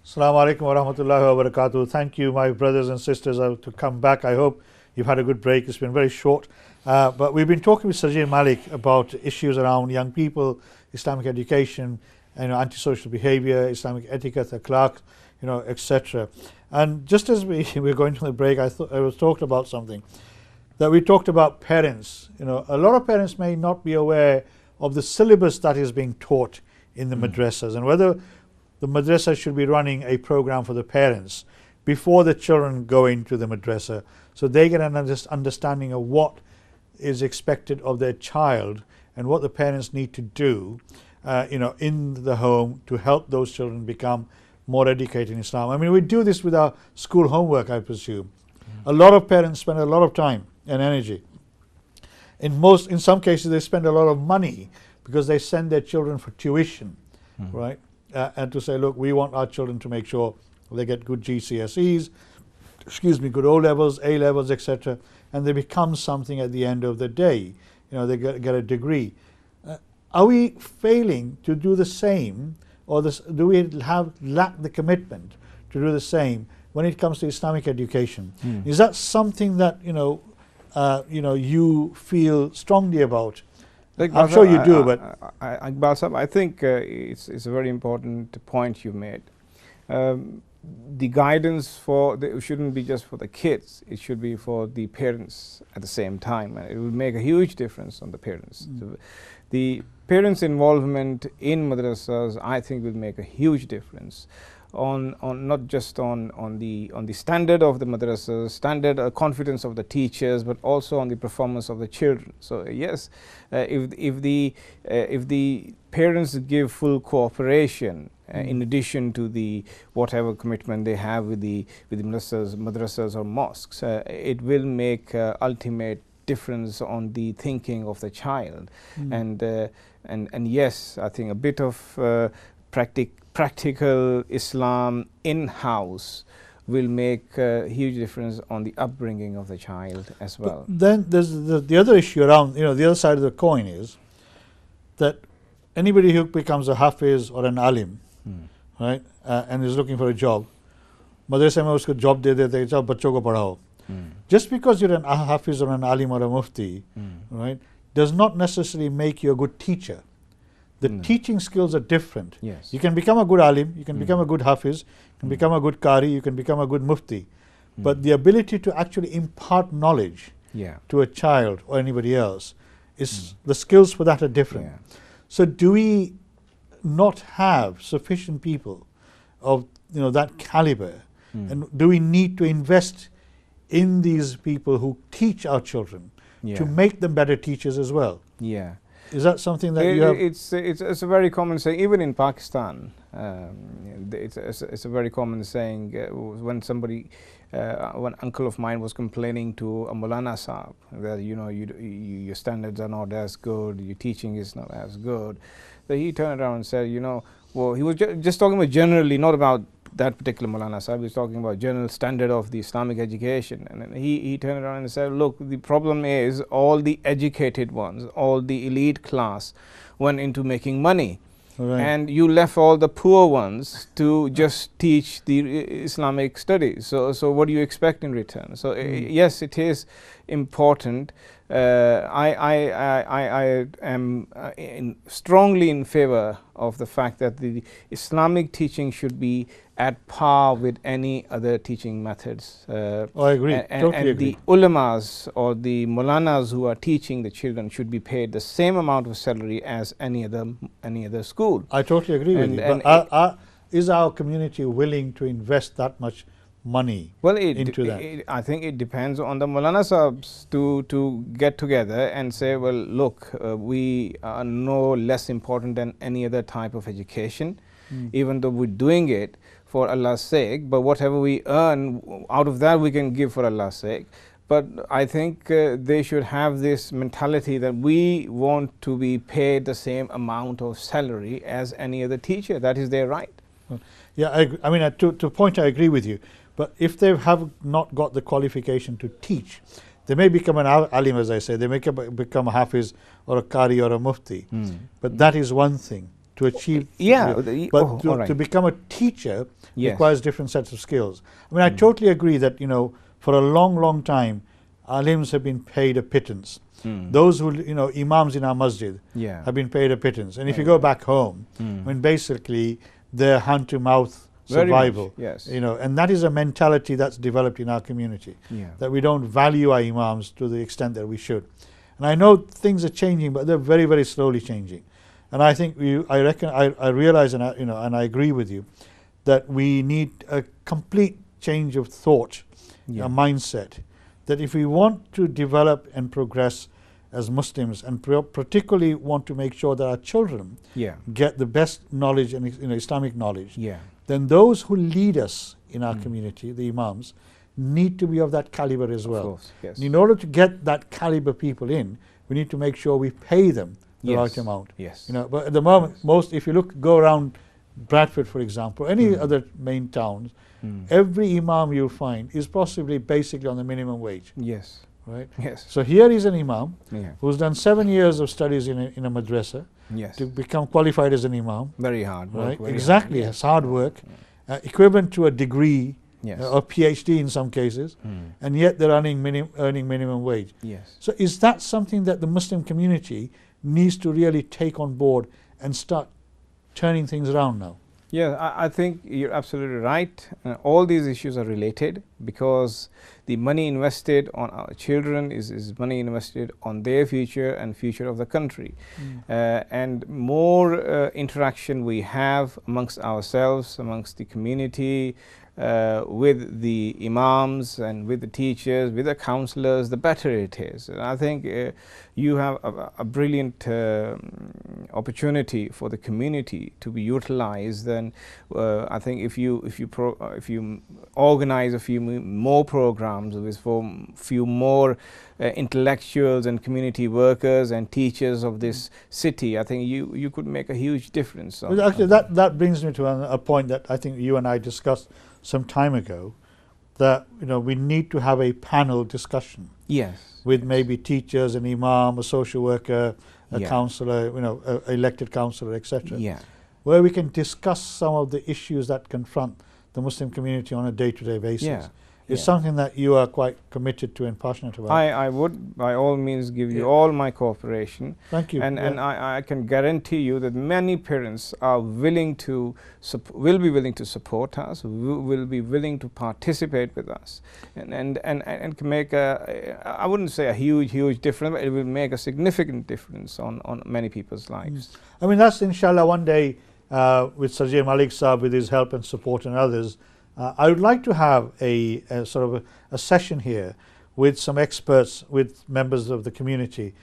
Assalamu alaikum wa rahmatullahi wa barakatuh. Thank you, my brothers and sisters, to come back. I hope you've had a good break. It's been very short. But we've been talking with Sirjeel Malik about issues around young people, Islamic education, antisocial behavior, Islamic etiquette, akhlaq, etc. And just as we were going to the break, I was talking about something that we talked about parents. A lot of parents may not be aware of the syllabus that is being taught in the madrasas, and whether the madrasa should be running a program for the parents before the children go into the madrasa, so they get an understanding of what is expected of their child and what the parents need to do in the home to help those children become more educated in Islam. I mean, we do this with our school homework, I presume. A lot of parents spend a lot of time and energy. In some cases, they spend a lot of money because they send their children for tuition, right? And to say, look, we want our children to make sure they get good GCSEs, good O levels, A levels, etc., and they become something at the end of the day. They get a degree. Are we failing to do the same, or do we lack the commitment to do the same when it comes to Islamic education? Is that something that you feel strongly about? I'm sure you do, but Iqbal Sahab, I think it's a very important point you made. The guidance shouldn't be just for the kids; it should be for the parents at the same time, and it will make a huge difference on the parents. The parents' involvement in madrasas, I think, will make a huge difference on not just on the standard of the madrasas, standard confidence of the teachers, but also on the performance of the children. So yes, if the parents give full cooperation in addition to the whatever commitment they have with the madrasas or mosques, it will make ultimate difference on the thinking of the child. And yes, I think a bit of practical Islam in-house will make a huge difference on the upbringing of the child as well. But then there's the other issue around, the other side of the coin is that anybody who becomes a hafiz or an alim, right, and is looking for a job, madrasa mein usko job de dete, jao bachcho ko padhao. Just because you're an hafiz or an alim or a mufti, right, does not necessarily make you a good teacher. The teaching skills are different. Yes. You can become a good alim, you can become a good hafiz, you can become a good qari, you can become a good mufti. But the ability to actually impart knowledge to a child or anybody else, is the skills for that are different. So do we not have sufficient people of that caliber, and do we need to invest in these people who teach our children to make them better teachers as well? Is that something that you have? It's a very common saying, even in Pakistan. It's a very common saying. When one uncle of mine was complaining to a Maulana Sahab that your standards are not as good, your teaching is not as good, so he turned around and said, well, he was just talking about generally, not about that particular Maulana Sahib. He was talking about general standard of the Islamic education, and then he turned around and said, look, the problem is all the educated ones, all the elite class went into making money, and you left all the poor ones to just teach the Islamic studies. So what do you expect in return? So yes, it is important. I am strongly in favor of the fact that the Islamic teaching should be at par with any other teaching methods. I agree. And the ulamas or the Maulanas who are teaching the children should be paid the same amount of salary as any other school. I totally agree with you. But is our community willing to invest that much money into that? I think it depends on the Maulana Sahibs to get together and say, well, look, we are no less important than any other type of education, even though we're doing it for Allah's sake, but whatever we earn out of that we can give for Allah's sake. But I think they should have this mentality that we want to be paid the same amount of salary as any other teacher. That is their right. Yeah, I mean, to a point I agree with you. But if they have not got the qualification to teach, they may become an alim, as I say, they may become a hafiz or a qari or a mufti. But that is one thing. to achieve. Yeah, but all right. to become a teacher Yes. requires different sets of skills. I mean, I totally agree that, you know, for a long, long time, alims have been paid a pittance. Those who, you know, imams in our masjid Yeah. have been paid a pittance. And if you go back home, I mean, basically, they're hand-to-mouth survival. Yes. You know, and that is a mentality that's developed in our community, Yeah. that we don't value our imams to the extent that we should. And I know things are changing, but they're very, very slowly changing. And I think I realize, and I agree with you, that we need a complete change of thought, Yeah. a mindset, that if we want to develop and progress as Muslims, and particularly want to make sure that our children Yeah. get the best knowledge and, you know, Islamic knowledge, Yeah. then those who lead us in our community, the imams, need to be of that caliber as well. Of course, yes. And in order to get that caliber people in, we need to make sure we pay them the Yes. right amount. Yes. You know, but at the moment, if you go around Bradford, for example, any other main towns, every imam you'll find is possibly basically on the minimum wage, Yes. right? Yes. So here is an imam Yeah. who's done 7 years of studies in a madrasa Yes. to become qualified as an imam, Very hard work. right? very Exactly, hard. it's hard work, equivalent to a degree Yes. or PhD in some cases, and yet they're earning minimum wage. Yes. So is that something that the Muslim community needs to really take on board and start turning things around now? Yeah, I think you're absolutely right. All these issues are related because the money invested on our children is money invested on their future and future of the country. And more interaction we have amongst ourselves, amongst the community, with the imams and with the teachers, with the counselors, the better it is. And I think you have a brilliant opportunity for the community to be utilized. And I think if you organize a few more programs with few more intellectuals and community workers and teachers of this city, I think you could make a huge difference. Well, actually, that brings me to a point that I think you and I discussed some time ago, that, you know, we need to have a panel discussion. Yes. With maybe teachers, an imam, a social worker, a counsellor, you know, a elected counsellor, etc. Yeah. Where we can discuss some of the issues that confront the Muslim community on a day-to-day basis. Yeah. It's something that you are quite committed to and passionate about. I would by all means give you all my cooperation. Thank you. And I can guarantee you that many parents are willing to will be willing to support us, will be willing to participate with us, and can make I wouldn't say a huge difference, but it will make a significant difference on many people's lives. I mean, that's inshallah one day with Sirjeel Malik Saab, with his help and support and others. I would like to have a sort of a session here with some experts, with members of the community,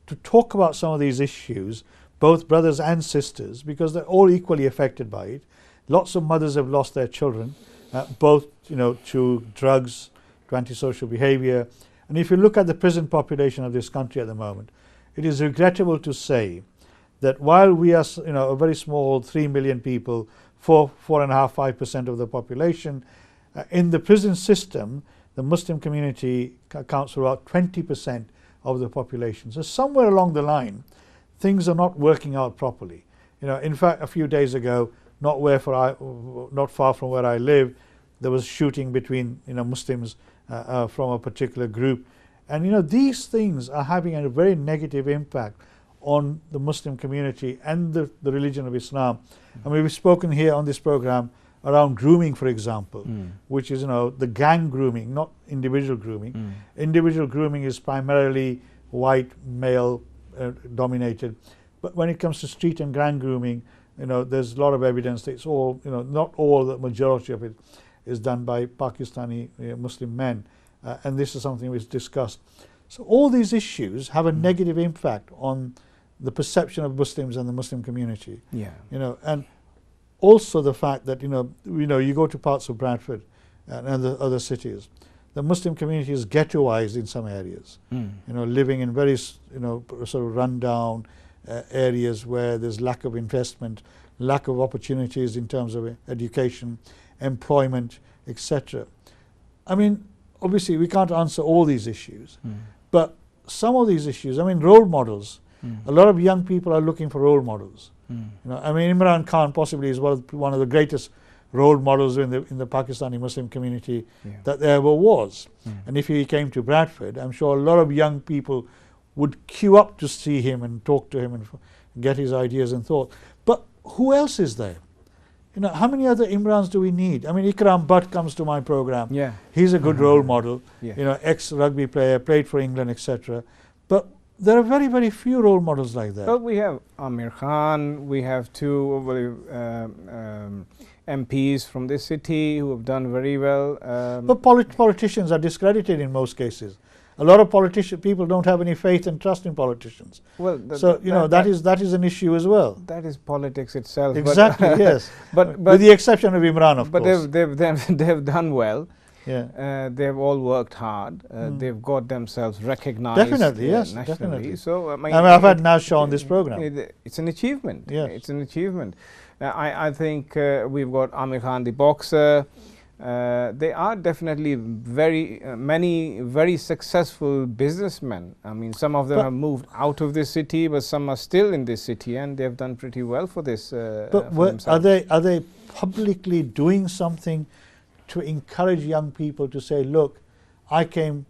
to talk about some of these issues, both brothers and sisters, because they're all equally affected by it. Lots of mothers have lost their children, both, you know, to drugs, to antisocial behavior. And if you look at the prison population of this country at the moment, it is regrettable to say that while we are, you know, a very small 3 million people, 4.5% of the population, in the prison system, the Muslim community accounts for about 20% of the population. So somewhere along the line, things are not working out properly. You know, in fact, a few days ago, not far from where I live, there was shooting between, you know, Muslims from a particular group, and, you know, these things are having a very negative impact on the Muslim community and the religion of Islam. I mean, we've spoken here on this program around grooming, for example, which is, you know, the gang grooming, not individual grooming. Individual grooming is primarily white, male dominated. But when it comes to street and gang grooming, you know, there's a lot of evidence that it's all, you know, not all, the majority of it is done by Pakistani Muslim men. And this is something we've discussed. So all these issues have a negative impact on the perception of Muslims and the Muslim community. Yeah. You know, and also the fact that, you know, you go to parts of Bradford and other cities, the Muslim community is ghettoized in some areas. You know, living in very, you know, sort of rundown areas where there's lack of investment, lack of opportunities in terms of education, employment, etc. I mean, obviously we can't answer all these issues, but some of these issues, I mean, role models. A lot of young people are looking for role models. You know, I mean, Imran Khan possibly is one of the greatest role models in the Pakistani Muslim community that there ever was. And if he came to Bradford, I'm sure a lot of young people would queue up to see him and talk to him and get his ideas and thoughts. But who else is there? You know, how many other Imrans do we need? I mean, Ikram Butt comes to my program. Yeah. He's a good role model. Yeah. You know, ex-rugby player, played for England, etc. But there are very, very few role models like that. Well, we have Amir Khan, we have two MPs from this city who have done very well. But politicians are discredited in most cases. A lot of people don't have any faith and trust in politicians. Well, so you know that is an issue as well. That is politics itself. Exactly. Yes. But with the exception of Imran, of course. But they've done well. Yeah. They've all worked hard. They've got themselves recognized. Definitely, yes, nationally. definitely. So I've had Nash on this program. It's an achievement. Yes. It's an achievement. I think we've got Amir Khan, the boxer. They are definitely many very successful businessmen. I mean, some of them have moved out of this city, but some are still in this city, and they've done pretty well for this. But are they publicly doing something to encourage young people to say, look, I come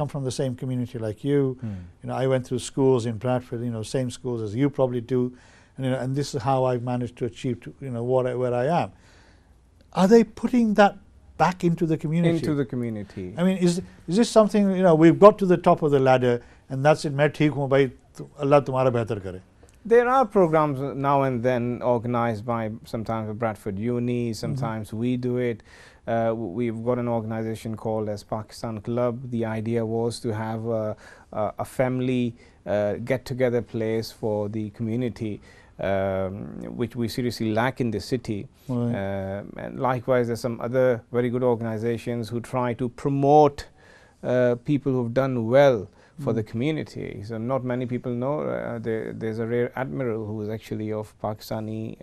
from the same community like you. You know, I went through schools in Bradford, you know, same schools as you probably do, and, you know, and this is how I've managed to achieve, you know, where I am. Are they putting that back into the community? Into the community. I mean, is this something, you know, we've got to the top of the ladder, and that's it. मैं ठीक हूँ भाई, Allah तुम्हारा बेहतर करे. There are programs now and then organized by sometimes Bradford Uni, sometimes we do it. We've got an organization called as Pakistan Club. The idea was to have a family get-together place for the community, which we seriously lack in the city. Right. And likewise, there's some other very good organizations who try to promote people who've done well for the community. So not many people know there's a rear admiral who is actually of Pakistani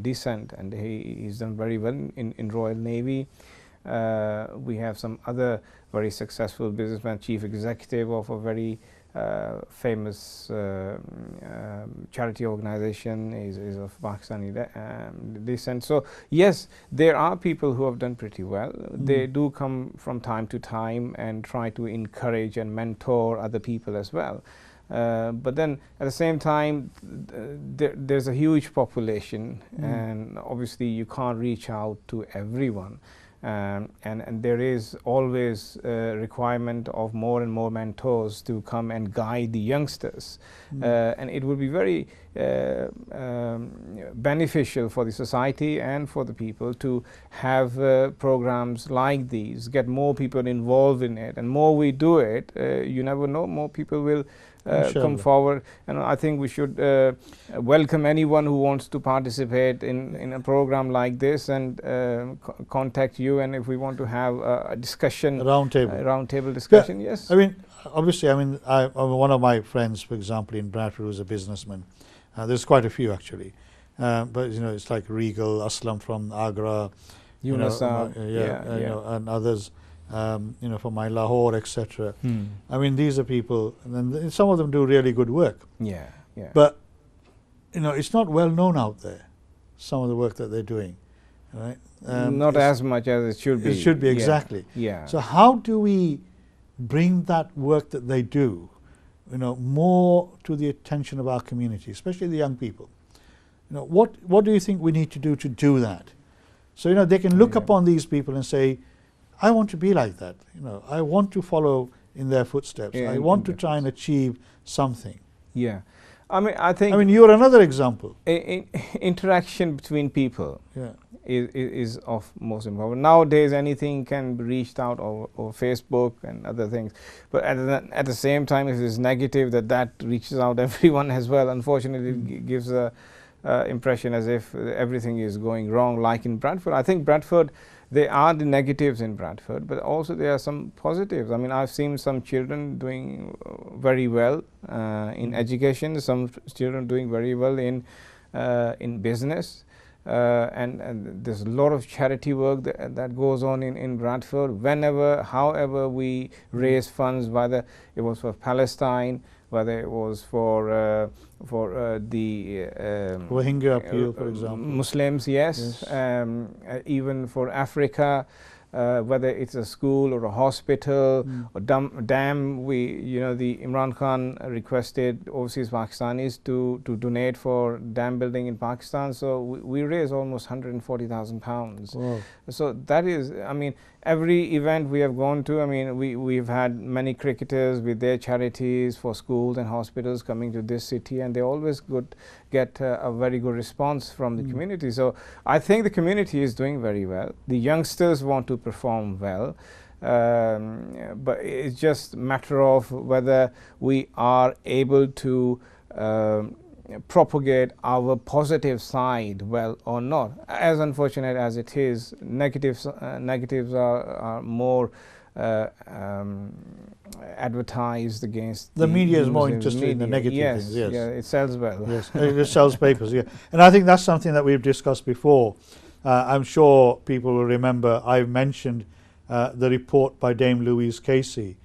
descent, and he's done very well in Royal Navy. We have some other very successful businessman, chief executive of a very famous charity organization is of Pakistani descent. So yes, there are people who have done pretty well. They do come from time to time and try to encourage and mentor other people as well. But then at the same time, there's a huge population, and obviously you can't reach out to everyone. And there is always a requirement of more and more mentors to come and guide the youngsters. And it would be very beneficial for the society and for the people to have programs like these, get more people involved in it. And more we do it, you never know, more people will come forward. And I think we should welcome anyone who wants to participate in a program like this, and contact you. And if we want to have a discussion, a roundtable discussion, yes. I mean, obviously, I mean, one of my friends, for example, in Bradford, who's a businessman. There's quite a few actually, but you know, it's like Regal, Aslam from Agra, you know, and others. You know, from my Lahore, etc. I mean, these are people, and then some of them do really good work. Yeah. But you know, it's not well known out there. Some of the work that they're doing, right? Not as much as it should be. It should be, exactly. Yeah. So how do we bring that work that they do, you know, more to the attention of our community, especially the young people? You know, what do you think we need to do that? So you know, they can look upon these people and say, I want to be like that. You know, I want to follow in their footsteps. I want to try and achieve something. Yeah, I mean, you're another example. Interaction between people is of most important. Nowadays, anything can be reached out over Facebook and other things. But at the same time, if it's negative, that reaches out everyone as well. Unfortunately, it gives a impression as if everything is going wrong, like in Bradford. I think Bradford, there are the negatives in Bradford, but also there are some positives. I mean, I've seen some children doing very well in education, some children doing very well in business, and there's a lot of charity work that goes on in Bradford. However we raise funds, whether it was for Palestine whether it was for the Rohingya appeal, for example. Muslims, yes, even for Africa. Whether it's a school or a hospital or dam, the Imran Khan requested overseas Pakistanis to donate for dam building in Pakistan. So we raised almost £140,000. Wow. So that is, I mean, every event we have gone to, I mean, we've had many cricketers with their charities for schools and hospitals coming to this city, and they always get a very good response from the community. So I think the community is doing very well. The youngsters want to perform well, but it's just a matter of whether we are able to propagate our positive side well or not. As unfortunate as it is, negatives are more advertised against. The media is more interested in the negative things. Yes, yeah, it sells well. Yes, it sells papers. Yeah, and I think that's something that we've discussed before. I'm sure people will remember I've mentioned the report by Dame Louise Casey,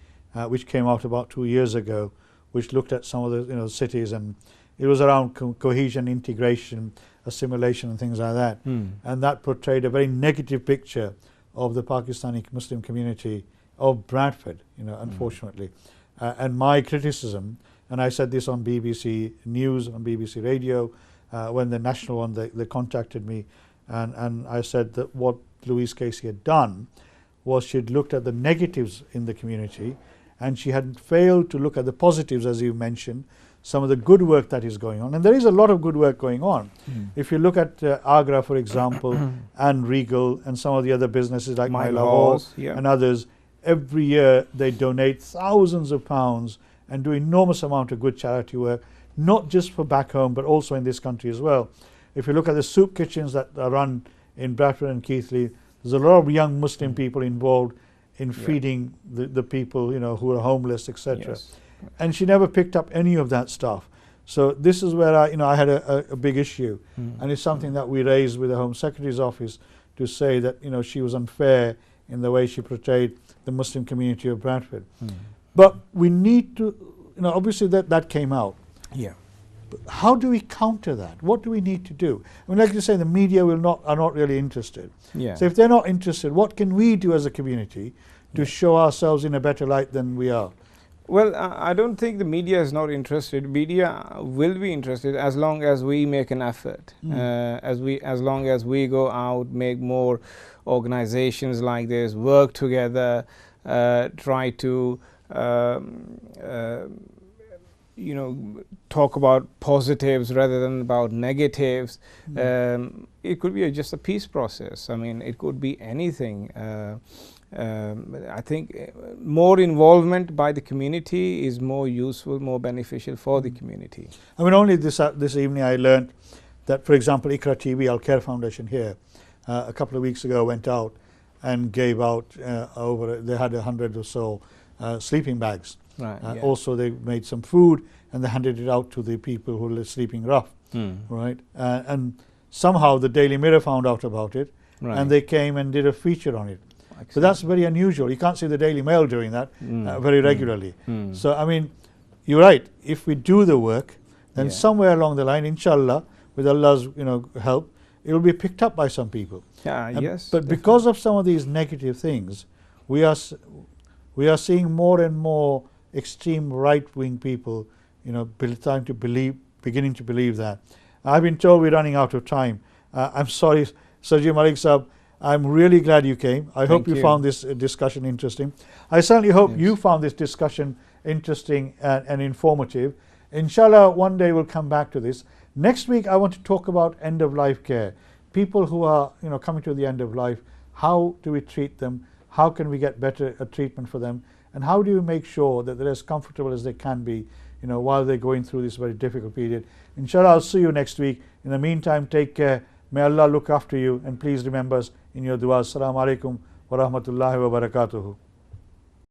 which came out about 2 years ago, which looked at some of the cities, and it was around cohesion, integration, assimilation, and things like that. And that portrayed a very negative picture of the Pakistani Muslim community of Bradford, unfortunately. And my criticism, and I said this on BBC News, on BBC Radio, when the national one, they contacted me, and I said that what Louise Casey had done was she'd looked at the negatives in the community, and she had failed to look at the positives, as you mentioned, some of the good work that is going on. And there is a lot of good work going on. If you look at IQRA, for example, and Regal, and some of the other businesses like My Lahore and others, every year they donate thousands of pounds and do enormous amount of good charity work, not just for back home, but also in this country as well. If you look at the soup kitchens that are run in Bradford and Keighley, there's a lot of young Muslim people involved in feeding the people, who are homeless, etc. Yes. And she never picked up any of that stuff. So this is where I had a big issue, and it's something that we raised with the Home Secretary's office to say that she was unfair in the way she portrayed the Muslim community of Bradford. But we need to, obviously that came out. Yeah. But how do we counter that? What do we need to do? I mean, like you say, the media are not really interested. Yeah. So if they're not interested, what can we do as a community to show ourselves in a better light than we are? Well, I don't think the media is not interested. Media will be interested as long as we make an effort. As long as we go out, make more organizations like this, work together, try to talk about positives rather than about negatives. It could be just a peace process. I mean, it could be anything. I think more involvement by the community is more useful, more beneficial for the community. I mean, only this evening I learned that, for example, IQRA TV, Al Khair Foundation here, a couple of weeks ago went out and gave out they had 100 or so sleeping bags. Right, Also, they made some food and they handed it out to the people who were sleeping rough. Right, and somehow the Daily Mirror found out about it, and they came and did a feature on it. So that's very unusual. You can't see the Daily Mail doing that very regularly. So I mean, you're right. If we do the work, then somewhere along the line, inshallah, with Allah's help, it will be picked up by some people. Yes. But Definitely. Because of some of these negative things, we are seeing more and more extreme right-wing people, beginning to believe that. I've been told we're running out of time. I'm sorry, Sirjeel Malik Sahab. I'm really glad you came. I hope you found this discussion interesting. I certainly hope you found this discussion interesting and informative. Inshallah, one day we'll come back to this. Next week, I want to talk about end-of-life care. People who are coming to the end of life, how do we treat them? How can we get better treatment for them? And how do we make sure that they're as comfortable as they can be while they're going through this very difficult period? Inshallah, I'll see you next week. In the meantime, take care. May Allah look after you, and please remember us in your du'as. Assalamu alaikum wa rahmatullahi wa barakatuhu.